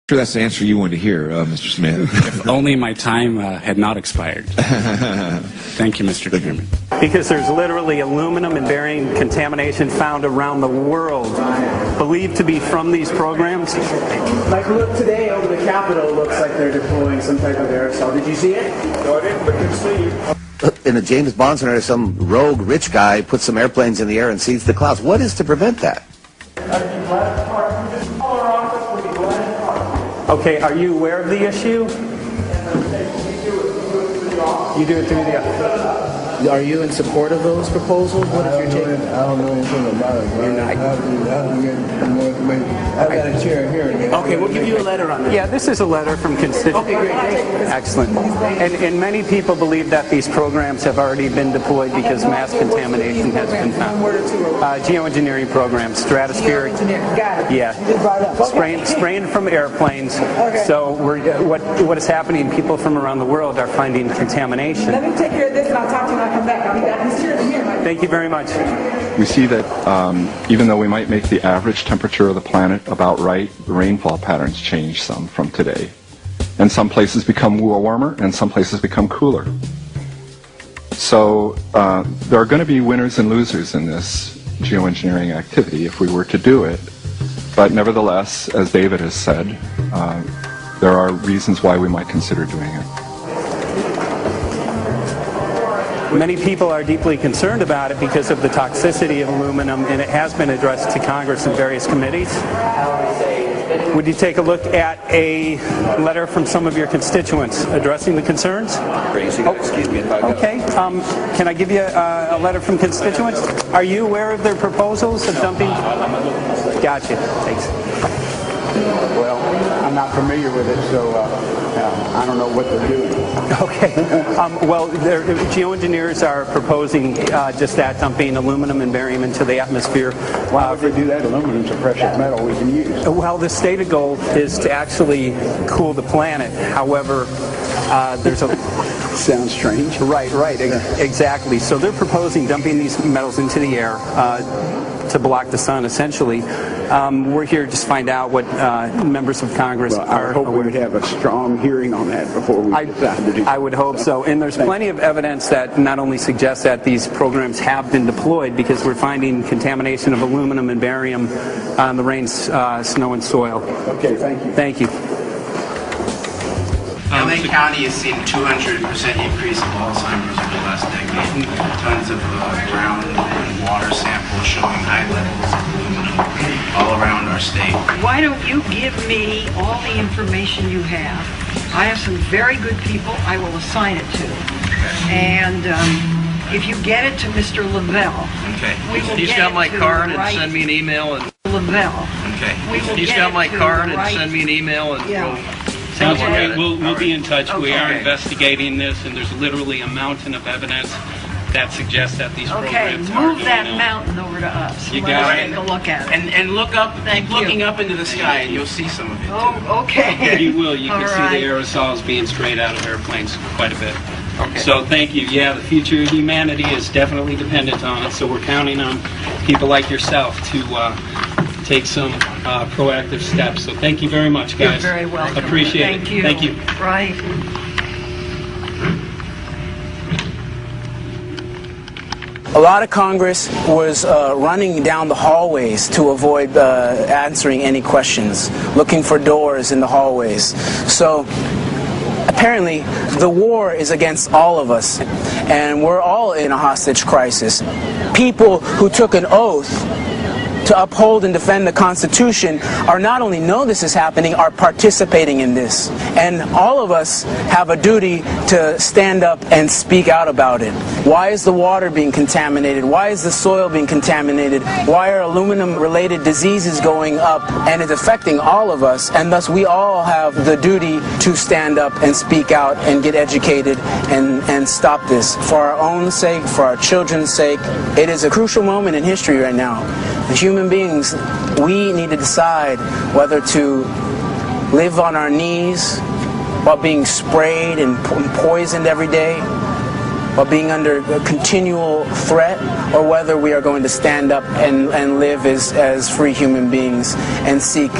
Sure, that's the answer you wanted to hear, Mr. Smith. If only my time had not expired. Thank you, Mr. Chairman. Because there's literally aluminum and barium contamination found around the world, believed to be from these programs. Like, look, today over the Capitol, looks like they're deploying some type of aerosol. Did you see it? No, I didn't, but you see. In a James Bond scenario, some rogue rich guy puts some airplanes in the air and sees the clouds. What is to prevent that? Okay, are you aware of the issue? You do it through the... Are you in support of those proposals? What is your take? I don't know anything about it. You're not. I have to get more information. I've got a chair here. Okay, we'll give you a letter on that. Yeah, this is a letter from constituents. Okay, great. Excellent. And many people believe that these programs have already been deployed because mass contamination has been found. Geoengineering programs, stratospheric. Got it. Yeah. Spraying from airplanes. So what is happening, people from around the world are finding contamination. Let me take care of this and I'll talk to you when I come back. I'll be back. He's here. Thank you very much. We see that even though we might make the average temperature of the planet about right, the rainfall patterns change some from today. And some places become warmer and some places become cooler. So there are going to be winners and losers in this geoengineering activity if we were to do it. But nevertheless, as David has said, there are reasons why we might consider doing it. Many people are deeply concerned about it because of the toxicity of aluminum, and it has been addressed to Congress in various committees. Would you take a look at a letter from some of your constituents addressing the concerns? Excuse me. Okay. Can I give you a letter from constituents? Are you aware of their proposals of dumping? Gotcha. Thanks. Well, I'm not familiar with it, so I don't know what they're doing. Okay. Well, geoengineers are proposing just that, dumping aluminum and barium into the atmosphere. Why would they do that? Aluminum's a precious metal we can use. Well, the stated goal is to actually cool the planet. However, there's a... Sounds strange. Right, exactly. So they're proposing dumping these metals into the air to block the sun, essentially. We're here to just find out what members of Congress are... I hope we would have a strong hearing on that before we decide to do that. I would hope so. And there's plenty of evidence that not only suggests that these programs have been deployed, because we're finding contamination of aluminum and barium on the rain, snow, and soil. Okay, thank you. Thank you. LA County has seen 200% increase of Alzheimer's over the last decade. Tons of ground and water samples showing high levels of aluminum all around our state. Why don't you give me all the information you have? I have some very good people I will assign it to. And if you get it to Mr. Lavelle, we will He's got my card and send me an email. And Lavelle. Okay. He's got my card and send me an email and Sounds great. We'll be in touch. We are investigating this, and there's literally a mountain of evidence that suggests that these programs are move that mountain over to us. You got it. Take a look at it. And look up, keep looking up into the sky, and you'll see some of it too. Oh, okay. You will. You can see the aerosols being sprayed out of airplanes quite a bit. Okay. So thank you. Yeah, the future of humanity is definitely dependent on it. So we're counting on people like yourself to take some proactive steps. So thank you very much, guys. You're very welcome. Appreciate it. Thank you. Right. A lot of Congress was running down the hallways to avoid answering any questions, looking for doors in the hallways. So apparently the war is against all of us, and we're all in a hostage crisis. People who took an oath to uphold and defend the Constitution are not only know this is happening, are participating in this. And all of us have a duty to stand up and speak out about it. Why is the water being contaminated? Why is the soil being contaminated? Why are aluminum-related diseases going up? And it's affecting all of us, and thus we all have the duty to stand up and speak out and get educated and stop this. For our own sake, for our children's sake, it is a crucial moment in history right now. The human beings, we need to decide whether to live on our knees while being sprayed and poisoned every day, or being under a continual threat, or whether we are going to stand up and live as free human beings and seek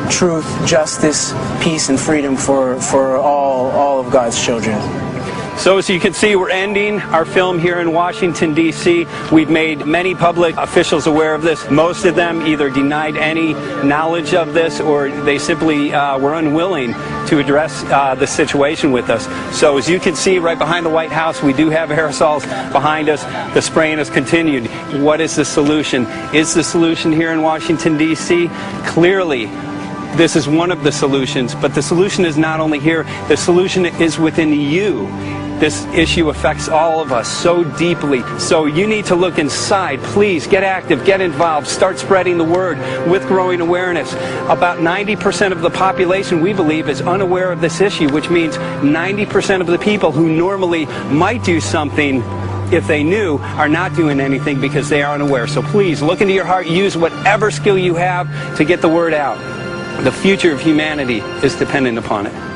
truth, justice, peace, and freedom for all of God's children. So as you can see, we're ending our film here in Washington, D.C. We've made many public officials aware of this. Most of them either denied any knowledge of this, or they simply were unwilling to address the situation with us. So as you can see right behind the White House, we do have aerosols behind us. The spraying has continued. What is the solution? Is the solution here in Washington, D.C.? Clearly, this is one of the solutions, but the solution is not only here, the solution is within you. This issue affects all of us so deeply. So you need to look inside. Please get active, get involved, start spreading the word with growing awareness. About 90% of the population, we believe, is unaware of this issue, which means 90% of the people who normally might do something if they knew are not doing anything because they are unaware. So please look into your heart, use whatever skill you have to get the word out. The future of humanity is dependent upon it.